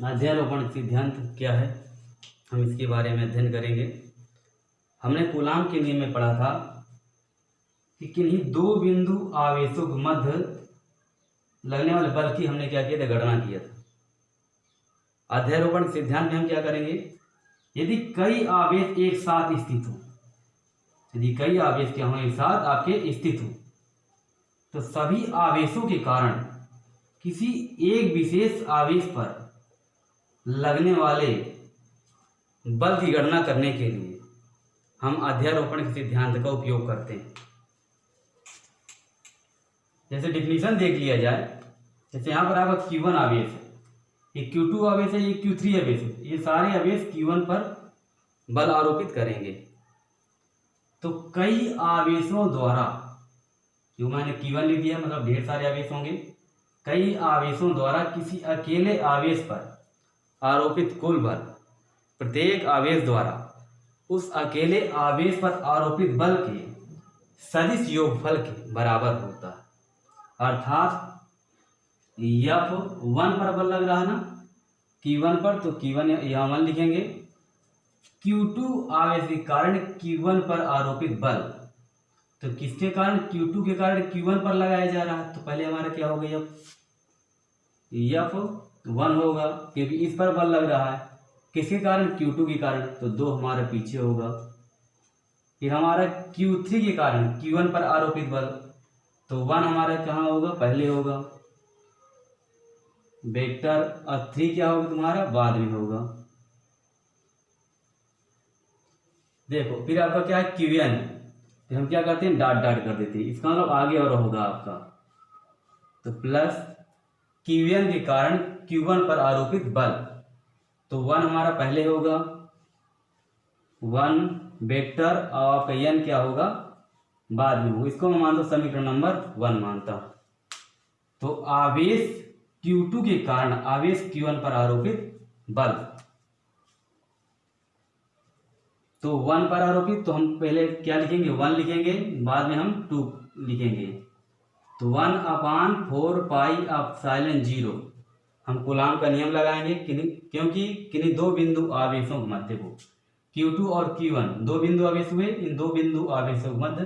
अध्यारोपण सिद्धांत क्या है, हम इसके बारे में अध्ययन करेंगे। हमने कूलाम के नियम में पढ़ा था कि किन्हीं दो बिंदु आवेशों के मध्य लगने वाले बल की हमने क्या किया था, गणना किया था। अध्यारोपण सिद्धांत में हम क्या करेंगे, यदि कई आवेश एक साथ स्थित हो, यदि कई आवेश क्या हो एक साथ आपके स्थित हो, तो सभी आवेशों के कारण किसी एक विशेष आवेश पर लगने वाले बल की गणना करने के लिए हम अध्यारोपण के सिद्धांत का उपयोग करते हैं। जैसे डिफिनीशन देख लिया जाए, जैसे यहाँ पर आपका Q1 आवेश है, ये Q2 आवेश है, ये Q3 आवेश है, ये सारे आवेश Q1 पर बल आरोपित करेंगे। तो कई आवेशों द्वारा, जो मैंने Q1 लिख दिया मतलब ढेर सारे आवेश होंगे, कई आवेशों द्वारा किसी अकेले आवेश पर आरोपित कुल बल प्रत्येक आवेश द्वारा उस अकेले आवेश पर आरोपित बल के सदिश योगफल के बराबर होता है। अर्थात F1 पर बल लग रहा है ना Q1 पर, तो Q1 यहाँ 1 लिखेंगे। Q2 आवेश के कारण Q1 पर आरोपित बल, तो किसके कारण, Q2 के कारण Q1 पर लगाया जा रहा है, तो पहले हमारा क्या होगा, F1 होगा क्योंकि इस पर बल लग रहा है। किसके कारण, Q2 के कारण, तो 2 हमारा पीछे होगा। फिर हमारा Q3 के कारण Q1 पर आरोपित बल, तो 1 हमारा कहाँ होगा, पहले होगा। वेक्टर 3 क्या होगा तुम्हारा, बाद में होगा। देखो फिर आपका क्या है, Qn, फिर हम क्या करते हैं, डॉट डॉट कर देते हैं, इसका मतलब आगे और होगा आपका, तो प्लस Qn के कारण Q1 पर आरोपित बल, तो 1 हमारा पहले होगा, 1 वेक्टर और आपका n क्या होगा, बाद में होगा। इसको मैं मानता हूं समीकरण नंबर 1 मानता हूं। तो आवेश Q2 के कारण आवेश Q1 पर आरोपित बल, तो 1 पर आरोपित, तो हम पहले क्या लिखेंगे, 1 लिखेंगे, बाद में हम 2 लिखेंगे, तो 1/4 पाई एप्सिलॉन 0 हम कूलाम का नियम लगाएंगे। क्योंकि किन्हीं दो बिंदु आवेशों के मध्य को, Q2 और Q1 दो बिंदु आवेश हुए, इन दो बिंदु आवेशों के मध्य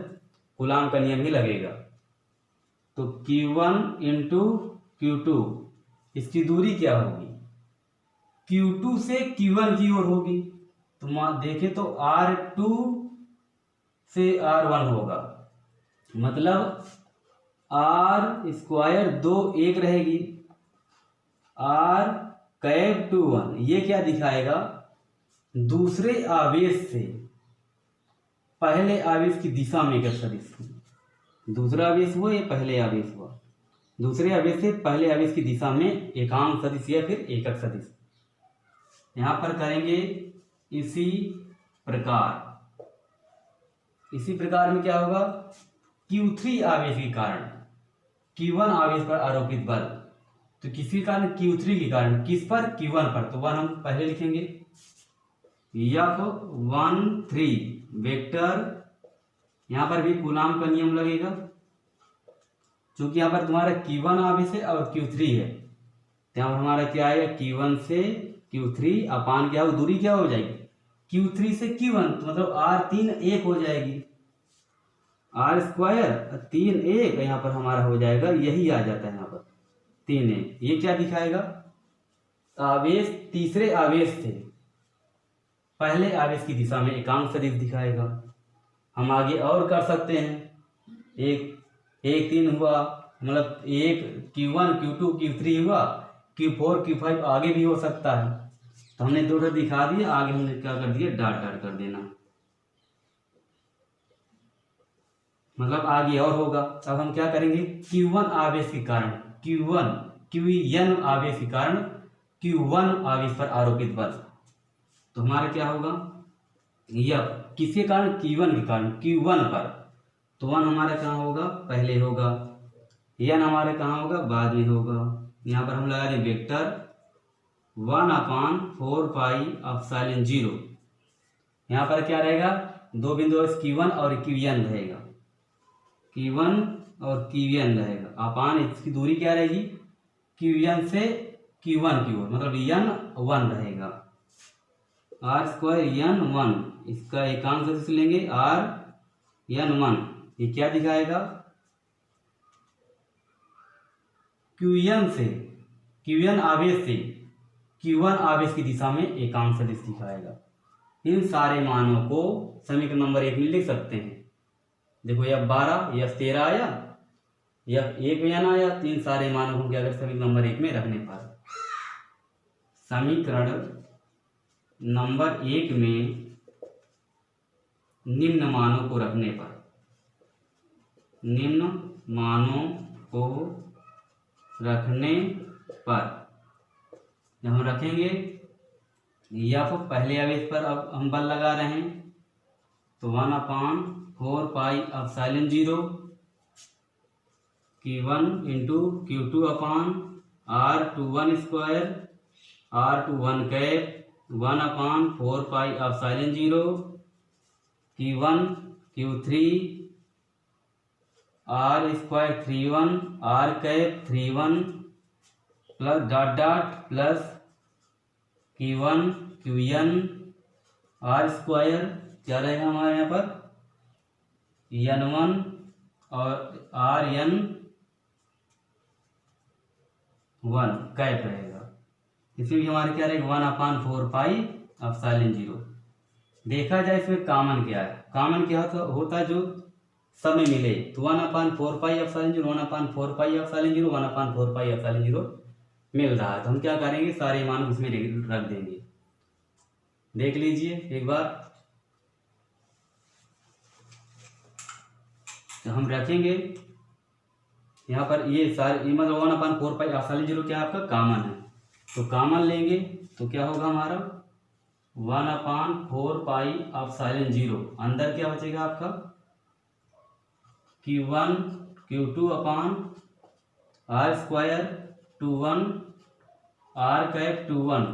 कूलाम का नियम ही लगेगा। तो Q1 इंटू Q2, इसकी दूरी क्या होगी, Q2 से Q1 की ओर होगी, तो देखें तो R2 से R1 होगा, मतलब R स्क्वायर 2 1 रहेगी, R कैप 2 1, ये क्या दिखाएगा, दूसरे आवेश से पहले आवेश की दिशा में एक सदिश, दूसरा आवेश हुआ, ये पहले आवेश हुआ, दूसरे आवेश से पहले आवेश की दिशा में एकांक सदिश या फिर एकक सदिश। यहां पर करेंगे इसी प्रकार में क्या होगा, Q3 आवेश के कारण Q1 आवेश पर आरोपित बल, तो किसी कारण Q3 के कारण किस पर, Q1 पर, तो 1 हम पहले लिखेंगे। F13 वेक्टर, यहां पर भी कूलाम का नियम लगेगा, क्योंकि यहां पर तुम्हारा Q1 आवेश है और Q3 है, तो यहां पर हमारा क्या आएगा, Q1 से Q3 अपान क्या हो, दूरी क्या हो जाएगी, Q3 से Q1, तो मतलब R3 1 हो जाएगी, R स्क्वायर 3 1 यहाँ पर हमारा हो जाएगा, यही आ जाता है यहाँ पर 3 1। ये क्या दिखाएगा, आवेश तीसरे आवेश से पहले आवेश की दिशा में एकांक सदिश दिखाएगा। हम आगे और कर सकते हैं, 1 3 हुआ, मतलब 1 Q1 Q2 Q3 हुआ, Q4 Q5 आगे भी हो सकता है, तो हमने 2 दिखा दिया, आगे हमने क्या कर दिया, डॉट डॉट कर देना, मतलब आगे और होगा। अब हम क्या करेंगे, Q1 आवेश के कारण Qn आवेश के कारण Q1 आवेश पर आरोपित बल, तो हमारा क्या होगा, यह किसके कारण, Q1 के कारण Q1 पर, तो 1 हमारा कहाँ होगा, पहले होगा, n हमारे कहाँ होगा, बाद में होगा। यहाँ पर हम लगा दें वेक्टर 1/4 पाई एप्सिलॉन 0, यहाँ पर क्या रहेगा, दो बिंदु Q1 और Qn रहेगा, Q1 और Qn रहेगा, अपान इसकी दूरी क्या रहेगी, Qn से Q1 की ओर, मतलब n1 रहेगा, आर स्क्वायर n1, इसका एकांक सदिश लेंगे r(n1), ये क्या दिखाएगा, Qn आवेश से Q1 आवेश की दिशा में एकांक सदिश दिखाएगा। इन सारे मानों को समीकरण नंबर 1 में लिख सकते हैं। देखो यह 12, यह 13 आया, यह 1n आया, तो इन सारे मानों को क्या कर समीकरण नंबर 1 में रखने पर, समीकरण नंबर 1 में निम्न मानों को रखने पर, निम्न मानों को रखने पर जब हम रखेंगे, या तो पहले आवेश पर अब हम बल लगा रहे हैं, तो 1/4πε0 Q1 into Q2 upon R21 square R21 cap 1/4πε0 Q1 Q3 R square 31 R cap 31 plus dot dot plus Q1 Qn R square, क्या रहेगा हमारे यहाँ पर n1 और Rn1 कैप रहेगा। इसमें भी हमारे क्या रहेगा 1/4πε0। देखा जाए इसमें कामन क्या है, कामन क्या होता है जो सब में मिले, तो 1/4πε0 1/4πε0 1/4πε0 मिल रहा है, तो हम क्या करेंगे, सारे मान उसमें रख देंगे। देख लीजिए एक बार, तो हम रखेंगे यहाँ पर ये सारे, मतलब 1/4πε0 क्या आपका कामन है, तो कामन लेंगे तो क्या होगा हमारा 1/4πε0, अंदर क्या बचेगा आपका Q1 Q2 अपान R square 21 R cap 21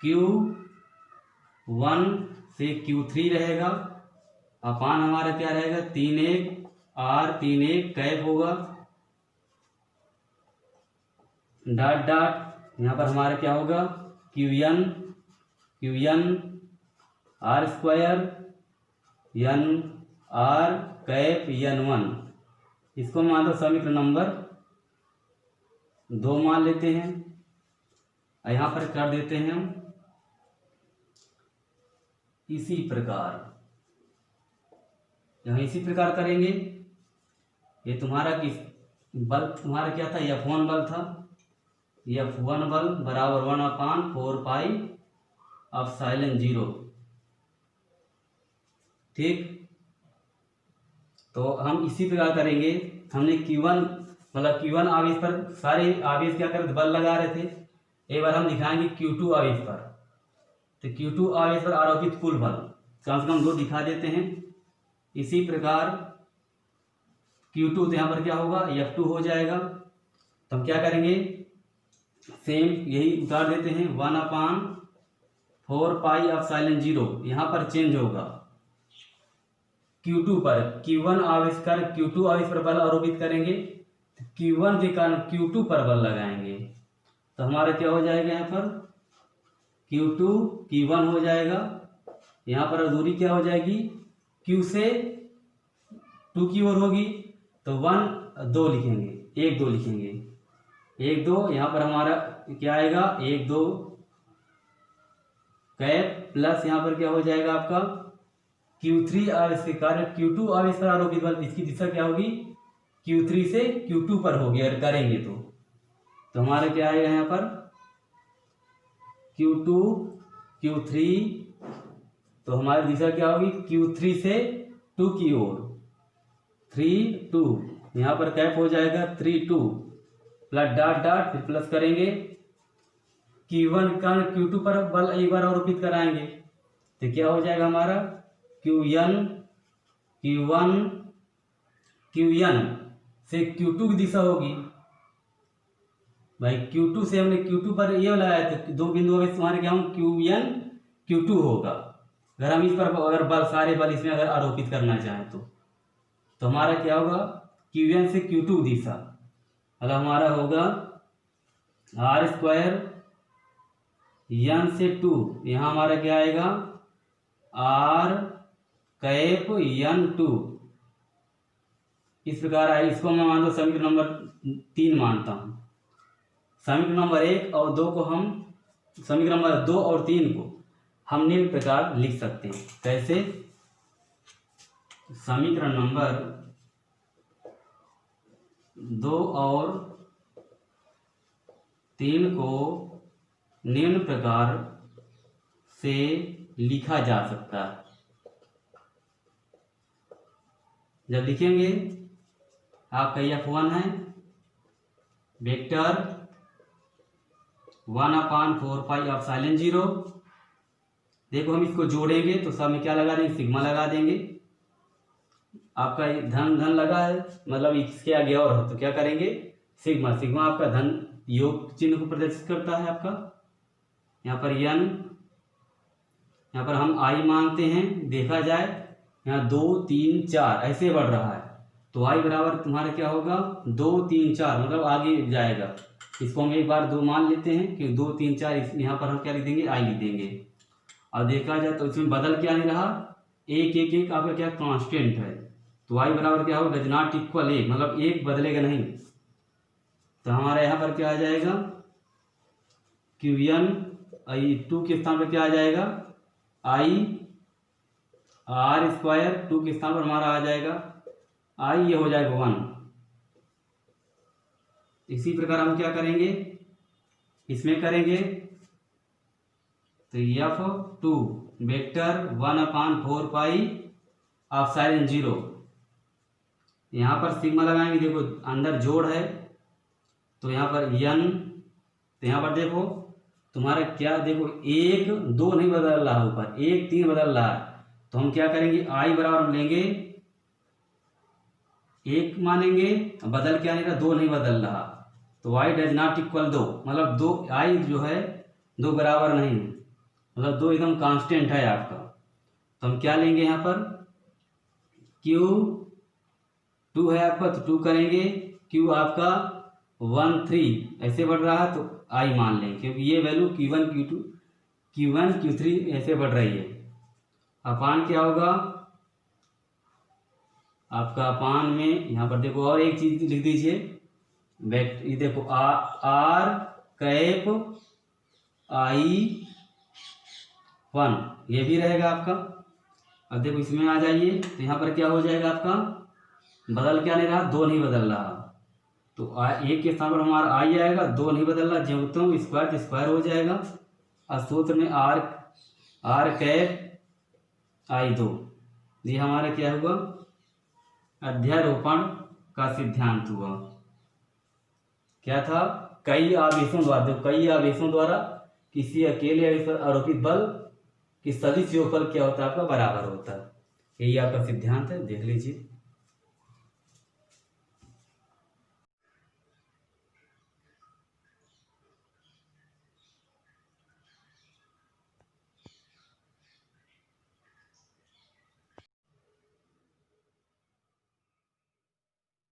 Q1 से Q3 रहेगा, अपान हमारा क्या रहेगा 31 R 31 कैप होगा, डॉट डॉट यहाँ पर हमारा क्या होगा Qn R square n R cap n1, इसको मान लो समीकरण नंबर 2 मान लेते हैं। यहाँ पर कर देते हैं हम इसी प्रकार, यहाँ इसी प्रकार करेंगे। ये तुम्हारा किस बल, तुम्हारा क्या था, F1 बल था, F1 बल बराबर 1/4πε0, ठीक। तो हम इसी प्रकार करेंगे, हमने Q1 मतलब Q1 आवेश पर सारे आवेश क्या कर बल लगा रहे थे, एक बार हम दिखाएंगे Q2 आवेश पर, तो Q2 आवेश पर आरोपित कुल बल कम से कम 2 दिखा देते हैं। इसी प्रकार Q2 तो यहाँ पर क्या होगा F2 हो जाएगा, तो हम क्या करेंगे सेम यही उतार देते हैं 1/4πε0, यहाँ पर चेंज होगा Q2 पर, Q1 आवेश कर Q2 आवेश पर बल आरोपित करेंगे, Q1 के कारण Q2 पर बल लगाएंगे, तो हमारा क्या हो जाएगा यहाँ पर Q2 Q1 हो जाएगा, यहाँ पर दूरी क्या हो जाएगी Q से 2 की ओर होगी, तो 1 2 लिखेंगे 1 2 लिखेंगे 1 2, यहाँ पर हमारा क्या आएगा 1 2 कैप प्लस यहाँ पर क्या हो जाएगा आपका Q3 आवेश के कारण Q2 आवेश पर आरोपित बल, इसकी दिशा क्या होगी Q3 से Q2 पर होगी अगर करेंगे तो हमारा क्या आएगा यहाँ पर Q2 Q3, तो हमारी दिशा क्या होगी Q3 से 2 की ओर 3 2, यहाँ पर कैप हो जाएगा 3 2 प्लस डॉट डॉट फिर प्लस करेंगे Q1 का Q2 पर बल एक बार आरोपित कराएंगे, तो क्या हो जाएगा हमारा Qn से Q2 की दिशा होगी भाई, Q2 से हमने Q2 पर ये लगाया तो 2 बिंदु में तुम्हारे क्या होंगे Qn Q2 होगा। अगर हम इस पर अगर बल सारे बल इसमें अगर आरोपित करना चाहें तो हमारा क्या होगा Qn से Q2 दिशा, मतलब हमारा होगा आर स्क्वायर यन से 2, यहाँ हमारा क्या आएगा आर कैप यन 2। इस प्रकार है। इसको मैं मानता हूँ समीकरण नंबर 3 मानता हूँ। समीकरण नंबर 1 और 2 को हम समीकरण नंबर 2 और 3 को हम निम्न प्रकार लिख सकते हैं। कैसे? समीकरण नंबर 2 और 3 को निम्न प्रकार से लिखा जा सकता है। जब लिखेंगे आपका F1 है वेक्टर 1/4 पाई एप्सिलॉन 0। देखो हम इसको जोड़ेंगे तो सब में क्या लगा देंगे, सिग्मा लगा देंगे। आपका धन धन लगा है, मतलब इसके आगे और हो तो क्या करेंगे सिग्मा। सिग्मा आपका धन योग चिन्ह को प्रदर्शित करता है आपका। यहाँ पर यन, यहाँ पर हम आई मानते हैं। देखा जाए यहाँ 2 3 4 ऐसे बढ़ रहा है तो आई बराबर तुम्हारा क्या होगा 2 3 4, मतलब आगे जाएगा। इसको हम एक बार 2 मान लेते हैं कि 2 3 4, यहाँ पर हम क्या लिख देंगे आई लिख देंगे। और देखा जाए तो इसमें बदल क्या नहीं रहा, 1 1 1 आपका क्या कांस्टेंट है। तो आई बराबर क्या होगा डज नॉट इक्वल 1, मतलब 1 बदलेगा नहीं। तो हमारा यहाँ पर क्या आ जाएगा क्यू एन आई 2 के स्थान पर क्या आ जाएगा आई आर स्क्वायर 2 के स्थान पर हमारा आ जाएगा आई, ये हो जाएगा 1। इसी प्रकार हम क्या करेंगे इसमें करेंगे तो F2 वेक्टर 1/4 पाई एप्सिलॉन 0। यहाँ पर सिग्मा लगाएंगे। देखो अंदर जोड़ है तो यहाँ पर यन, तो यहाँ पर देखो तुम्हारा क्या, देखो 1 2 नहीं बदल रहा, ऊपर 1 3 बदल रहा है। तो हम क्या करेंगे आई बराबर लेंगे 1 मानेंगे, बदल क्या नहीं रहा 2 नहीं बदल रहा। तो आई डज नॉट इक्वल 2, मतलब 2 आई जो है 2 बराबर नहीं, मतलब 2 एकदम कांस्टेंट है आपका। तो हम क्या लेंगे यहाँ पर Q2 है आपका तो 2 करेंगे। Q आपका 1 3 ऐसे बढ़ रहा है तो आई मान लें, क्योंकि ये value Q1 Q2 Q1 Q3 ऐसे बढ़ रही है। अपान क्या होगा आपका, अपान में यहाँ पर देखो और एक चीज लिख दीजिए वेक्टर, ये देखो आर कैप आई 1, ये भी रहेगा आपका। अब देखो इसमें आ जाइए तो यहाँ पर क्या हो जाएगा आपका, बदल क्या नहीं रहा 2 नहीं बदल रहा। तो 1 के स्थान पर हमारा आई आएगा, 2 नहीं बदल रहा, जो तो स्क्वायर स्क्वायर हो जाएगा। और सूत्र में आर कैप आई 2, ये हमारा क्या हुआ अध्यारोपण का सिद्धांत हुआ। क्या था, कई आवेशों द्वारा, जब कई आवेशों द्वारा किसी अकेले आवेश पर आरोपित बल कि सदिश योगफल क्या होता है आपका बराबर होता है। यही आपका सिद्धांत है, देख लीजिए।